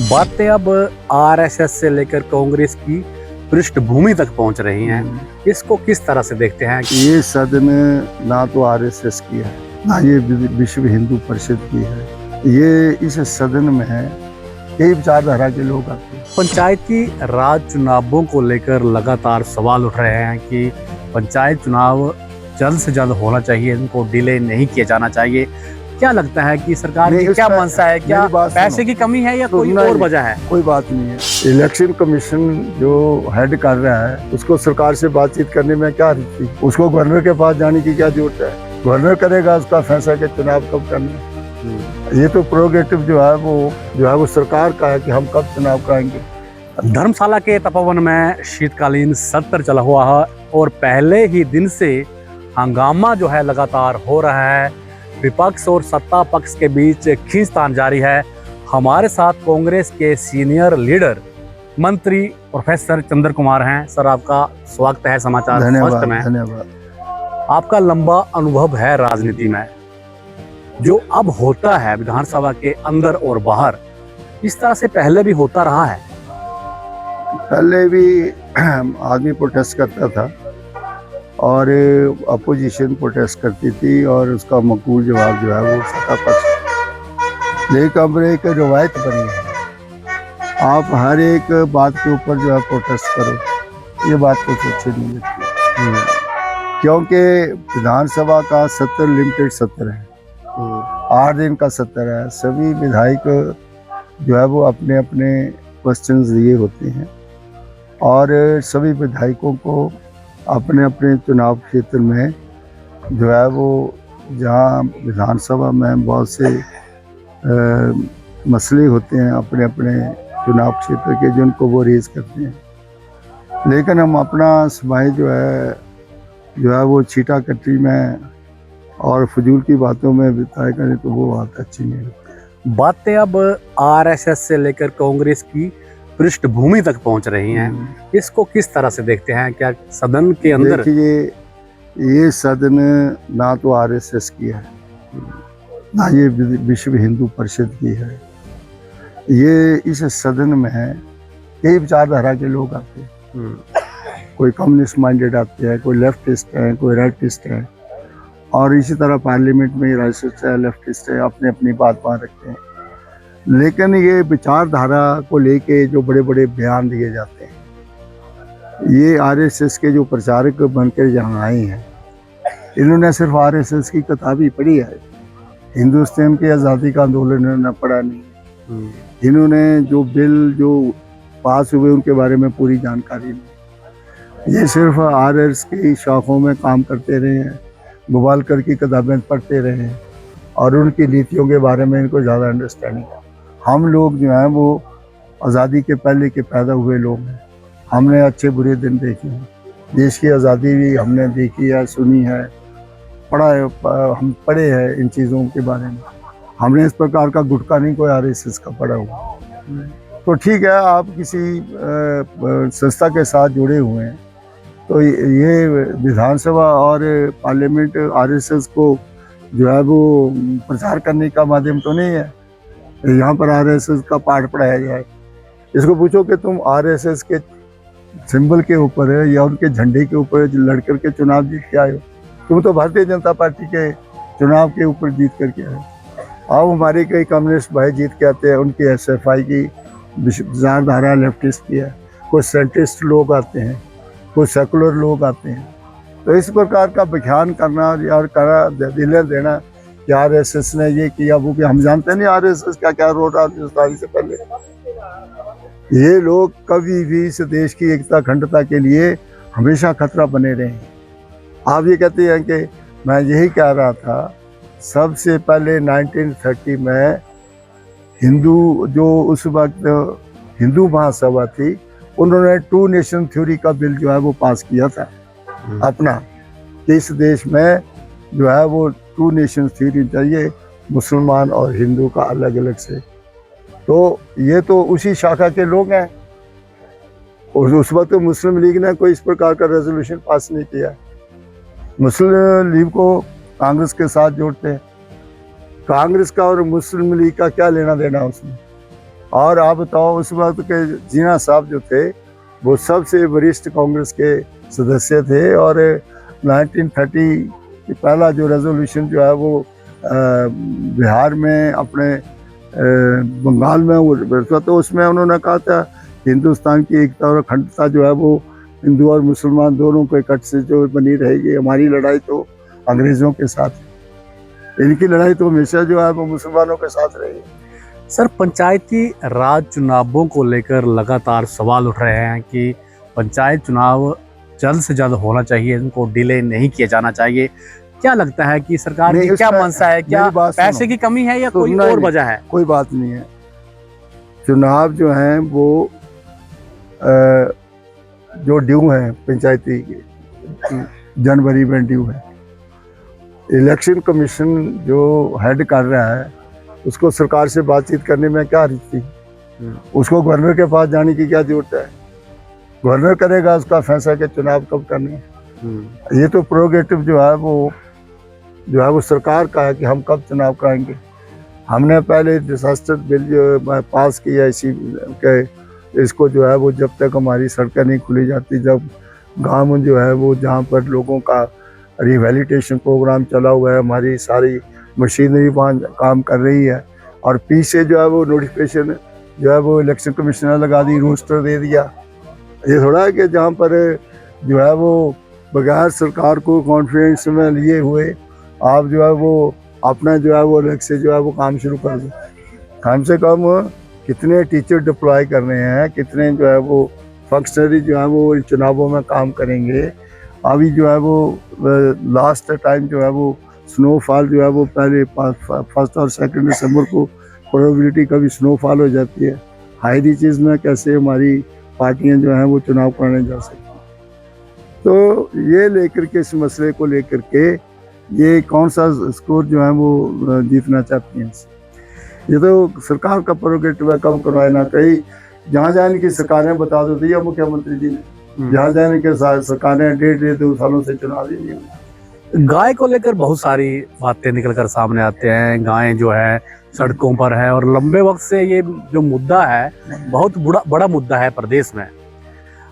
बातें अब आरएसएस से लेकर कांग्रेस की पृष्ठभूमि तक पहुंच रही हैं। इसको किस तरह से देखते हैं? ये सदन ना तो आरएसएस की है, ना ये विश्व हिंदू परिषद की है। ये इस सदन में है कई विचारधारा के लोग आते हैं। पंचायती राज चुनावों को लेकर लगातार सवाल उठ रहे हैं कि पंचायत चुनाव जल्द से जल्द होना चाहिए, इनको डिले नहीं किया जाना चाहिए। क्या लगता है कि सरकार की क्या मंशा है? क्या पैसे की कमी है या कोई और वजह है? कोई बात नहीं है। इलेक्शन कमीशन जो हेड कर रहा है उसको सरकार से बातचीत करने में क्या रुचि? उसको गवर्नर के पास जाने की क्या जरूरत है? गवर्नर करेगा उसका फैसला कि चुनाव कब करना। ये तो प्रोग्रेटिव जो है वो सरकार का है कि हम कब चुनाव कराएंगे। धर्मशाला के तपोवन में शीतकालीन सत्र चला हुआ है और पहले ही दिन से हंगामा जो है लगातार हो रहा है। विपक्ष और सत्ता पक्ष के बीच खींचतान जारी है। हमारे साथ कांग्रेस के सीनियर लीडर मंत्री प्रोफेसर चंद्र कुमार हैं। सर, आपका स्वागत है समाचार फर्स्ट में। धन्यवाद। आपका लंबा अनुभव है राजनीति में। जो अब होता है विधानसभा के अंदर और बाहर, इस तरह से पहले भी होता रहा है? पहले भी आदमी प्रोटेस्ट करता था और अपोजिशन प्रोटेस्ट करती थी और उसका मकबूल जवाब जो है वो सत्ता पक्ष। लेकिन अब एक रवायत बनी है, आप हर एक बात के ऊपर जो है प्रोटेस्ट करो, ये बात कुछ अच्छी नहीं लगती। क्योंकि विधानसभा का सत्र लिमिटेड सत्र है, 8 दिन का सत्र है। सभी विधायक जो है वो अपने अपने क्वेश्चंस दिए होते हैं और सभी विधायकों को अपने अपने चुनाव क्षेत्र में जो है वो जहाँ विधानसभा में बहुत से मसले होते हैं अपने अपने चुनाव क्षेत्र के, जिनको वो रेज करते हैं। लेकिन हम अपना समाज जो है वो छीटा कट्टी में और फजूल की बातों में बिताया करें तो वो बात अच्छी नहीं लगती। बातें अब आरएसएस से लेकर कांग्रेस की पृष्ठभूमि तक पहुंच रही हैं। इसको किस तरह से देखते हैं? क्या सदन के अंदर? देखिए, ये सदन ना तो आरएसएस की है, ना ये विश्व हिंदू परिषद की है। ये इस सदन में है कई विचारधारा के लोग आते हैं। कोई कम्युनिस्ट माइंडेड आते हैं, कोई लेफ्टिस्ट है, कोई राइटिस्ट है, और इसी तरह पार्लियामेंट में राइटिस्ट है, लेफ्टिस्ट है, अपने अपनी बात वहाँ रखते हैं। लेकिन ये विचारधारा को लेके जो बड़े बड़े बयान दिए जाते हैं, ये आरएसएस के जो प्रचारक बनकर यहाँ आए हैं, इन्होंने सिर्फ आरएसएस की किताब ही पढ़ी है। हिंदुस्तान की आज़ादी का आंदोलन इन्होंने पढ़ा नहीं। इन्होंने जो बिल जो पास हुए उनके बारे में पूरी जानकारी नहीं। ये सिर्फ आरएसएस की शाखों में काम करते रहे हैं, गोवालकर की किताबें पढ़ते रहे हैं और उनकी नीतियों के बारे में इनको ज़्यादा अंडरस्टैंडिंग है। हम लोग जो हैं वो आज़ादी के पहले के पैदा हुए लोग हैं। हमने अच्छे बुरे दिन देखे हैं, देश की आज़ादी भी हमने देखी है, सुनी है, पढ़ा है, हम पढ़े हैं इन चीज़ों के बारे में। हमने इस प्रकार का गुटका नहीं कोई आरएसएस का पढ़ा हुआ। तो ठीक है, आप किसी संस्था के साथ जुड़े हुए हैं तो ये विधानसभा और पार्लियामेंट आरएसएस को जो है वो प्रचार करने का माध्यम तो नहीं है। यहाँ पर आरएसएस का पाठ पढ़ाया जाए। इसको पूछो कि तुम आरएसएस के सिंबल के ऊपर है या उनके झंडे के ऊपर लड़कर के चुनाव जीत के आए हो? तुम तो भारतीय जनता पार्टी के चुनाव के ऊपर जीत करके आए। अब हमारे कई कम्युनिस्ट भाई जीत के आते हैं, उनकी एसएफआई की विचारधारा लेफ्टिस्ट की है, कुछ सेंट्रिस्ट लोग आते हैं, कुछ सेकुलर लोग आते हैं। तो इस प्रकार का बयान करना और दिल देना कि आरएसएस ने ये किया वो किया, हम जानते नहीं आरएसएस क्या क्या रोड राजस्थानी से पहले। ये लोग कभी भी इस देश की एकता अखंडता के लिए हमेशा खतरा बने रहे हैं। आप ये कहते हैं कि मैं यही कह रहा था, सबसे पहले 1930 में हिंदू जो उस वक्त हिंदू महासभा थी, उन्होंने 2 नेशन थ्योरी का बिल जो है वो पास किया था अपना, कि इस देश में जो है वो 2 नेशन थ्योरी चाहिए, मुसलमान और हिंदू का अलग अलग से। तो ये तो उसी शाखा के लोग हैं और उस वक्त तो मुस्लिम लीग ने कोई इस प्रकार का रेजोल्यूशन पास नहीं किया। मुस्लिम लीग को कांग्रेस के साथ जोड़ते हैं। कांग्रेस का और मुस्लिम लीग का क्या लेना देना उसमें? और आप बताओ उस वक्त के जीना साहब जो थे वो सबसे वरिष्ठ कांग्रेस के सदस्य थे और 1930 की पहला जो रेजोल्यूशन जो है वो बिहार में अपने बंगाल में वो बैठा तो उसमें उन्होंने कहा था हिंदुस्तान की एकता और अखंडता जो है वो हिंदू और मुसलमान दोनों को इकट्ठ से जो बनी रहेगी। हमारी लड़ाई तो अंग्रेज़ों के साथ है, इनकी लड़ाई तो हमेशा जो है वो मुसलमानों के साथ रही। सर, पंचायती राज चुनावों को लेकर लगातार सवाल उठ रहे हैं कि पंचायत चुनाव जल्द से जल्द होना चाहिए, इनको डिले नहीं किया जाना चाहिए। क्या लगता है कि सरकार की क्या मंशा है? क्या पैसे की कमी है या कोई और वजह है? कोई बात नहीं है। चुनाव जो हैं वो जो ड्यू है पंचायती के जनवरी में ड्यू है। इलेक्शन कमीशन जो हेड कर रहा है उसको सरकार से बातचीत करने में क्या हर्ज थी? उसको गवर्नर के पास जाने की क्या जरूरत है? गवर्नर करेगा उसका फैसला कि चुनाव कब करने हैं। ये तो प्रोगेटिव जो है वो सरकार का है कि हम कब चुनाव कराएंगे। हमने पहले डिसास्टर बिल जो पास किया इसी के इसको जो है वो जब तक हमारी सड़कें नहीं खुली जाती, जब गांव में जो है वो जहाँ पर लोगों का रिवैलिटेशन प्रोग्राम चला हुआ है, हमारी सारी मशीनरी वहाँ काम कर रही है और पीछे जो है वो नोटिफिकेशन जो है वो इलेक्शन कमीशन ने लगा दी, रोस्टर दे दिया। ये थोड़ा है कि जहाँ पर जो है वो बगैर सरकार को कॉन्फ्रेंस में लिए हुए आप जो है वो अपना जो है वो अलग से जो है वो काम शुरू कर दो। कम से कम कितने टीचर डिप्लॉय करने हैं, कितने जो है वो फंक्शनरी जो है वो इन चुनावों में काम करेंगे। अभी जो है वो लास्ट टाइम जो है वो स्नोफॉल जो है वो पहले 1 और 2 दिसंबर को प्रोबेबिलिटी कभी स्नोफॉल हो जाती है। हाई रीचेज में कैसे हमारी पार्टियां जो हैं वो चुनाव करने जा सकती हैं। तो ये लेकर के इस मसले को लेकर के ये कौन सा स्कोर जो है वो जीतना चाहती हैं, ये तो सरकार का प्रोगेटिव है, कब करवाए ना। कहीं जहाँ जाने की सरकारें बता दो दिया मुख्यमंत्री जी ने, जहाँ जाने के सरकारें 1.5-2 सालों से चुनाव ही नहीं हुए। गाय को लेकर बहुत सारी बातें निकल कर सामने आते हैं। गायें जो है सड़कों पर है और लंबे वक्त से ये जो मुद्दा है बहुत बड़ा मुद्दा है प्रदेश में।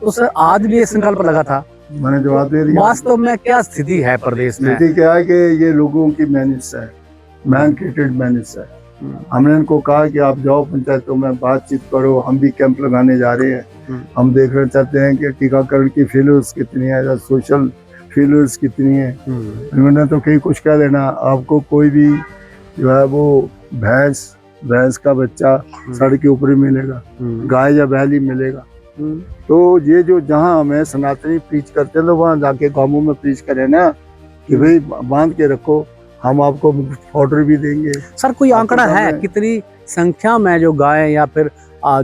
तो सर आज भी ये संकल्प लगा था, मैंने जवाब दे दिया। वास्तव में क्या स्थिति है प्रदेश में? स्थिति क्या है कि ये लोगों की मैनेज है, मैन क्रिएटेड मैनेज है। हमने इनको कहा कि आप जाओ पंचायतों में बातचीत करो, हम भी कैंप लगाने जा रहे हैं, हम देखना चाहते हैं कि टीकाकरण की फेलियर्स कितनी है या सोशल फेलियर्स कितनी है। इन्होंने तो कहीं कुछ कह देना, आपको कोई भी जो है वो भैंस का बच्चा सड़क के ऊपर ही मिलेगा, गाय या बैल ही मिलेगा। तो ये जो जहाँ हमें सनातनी प्रीच करते हैं तो वहाँ जाके गाँवों में प्रीच करें ना कि भाई बांध के रखो, हम आपको ऑर्डर भी देंगे। सर कोई आंकड़ा है कितनी संख्या में जो गाय या फिर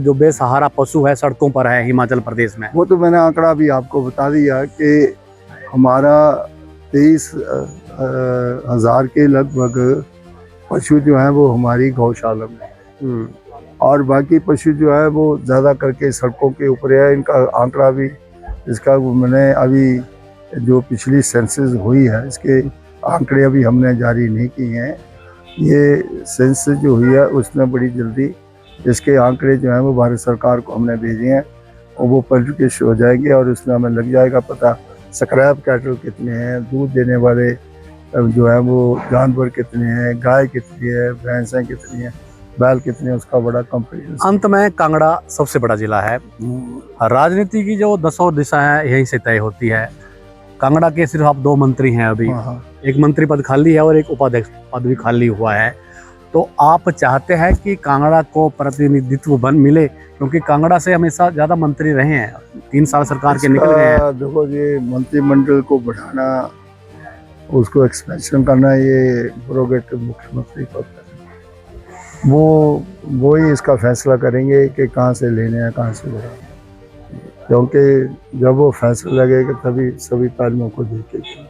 जो बेसहारा पशु है सड़कों पर है हिमाचल प्रदेश में? वो तो मैंने आंकड़ा भी आपको बता दिया कि हमारा 23,000 के लगभग पशु जो है वो हमारी गौशाला में, और बाकी पशु जो है वो ज़्यादा करके सड़कों के ऊपर है। इनका आंकड़ा भी इसका मैंने अभी जो पिछली सेंसस हुई है इसके आंकड़े अभी हमने जारी नहीं किए हैं। ये सेंसस जो हुई है उसमें बड़ी जल्दी इसके आंकड़े जो हैं वो भारत सरकार को हमने भेजे हैं और वो पब्लिश हो जाएंगे और उसमें हमें लग जाएगा पता स्क्रैप कैटल कितने हैं, दूध देने वाले जो है वो जानवर कितने हैं, गाय कितनी है, भैंसें कितनी हैं, बैल कितने हैं, उसका बड़ा कंपैरिजन। अंत में कांगड़ा सबसे बड़ा जिला है, राजनीति की जो दसों दिशा है यहीं से तय होती है। कांगड़ा के सिर्फ आप 2 मंत्री हैं अभी, एक मंत्री पद खाली है और एक उपाध्यक्ष पद भी खाली हुआ है। तो आप चाहते हैं कि कांगड़ा को प्रतिनिधित्व मिले, क्योंकि कांगड़ा से हमेशा ज्यादा मंत्री रहे हैं, 3 साल सरकार के निकल गए हैं। देखो ये मंत्रिमंडल को बढ़ाना, उसको एक्सपेंशन करना, ये प्रोगेटिव मुख्यमंत्री को है। वो ही इसका फैसला करेंगे कि कहाँ से लेने हैं, कहाँ से बढ़ाना, क्योंकि जब वो फैसला लगेगा तभी सभी पहलुओं को देखेंगे।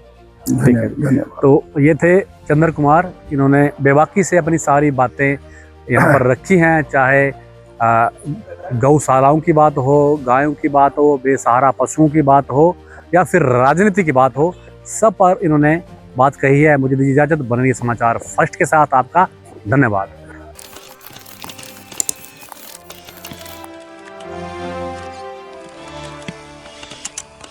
धन्यवाद। तो ये थे चंद्र कुमार, इन्होंने बेबाकी से अपनी सारी बातें यहाँ पर रखी हैं, चाहे गौशालाओं की बात हो, गायों की बात हो, बेसहारा पशुओं की बात हो या फिर राजनीति की बात हो, सब पर इन्होंने बात कही है। मुझे दीजिए इजाजत। बने रहिए समाचार फर्स्ट के साथ। आपका धन्यवाद। नमस्कार।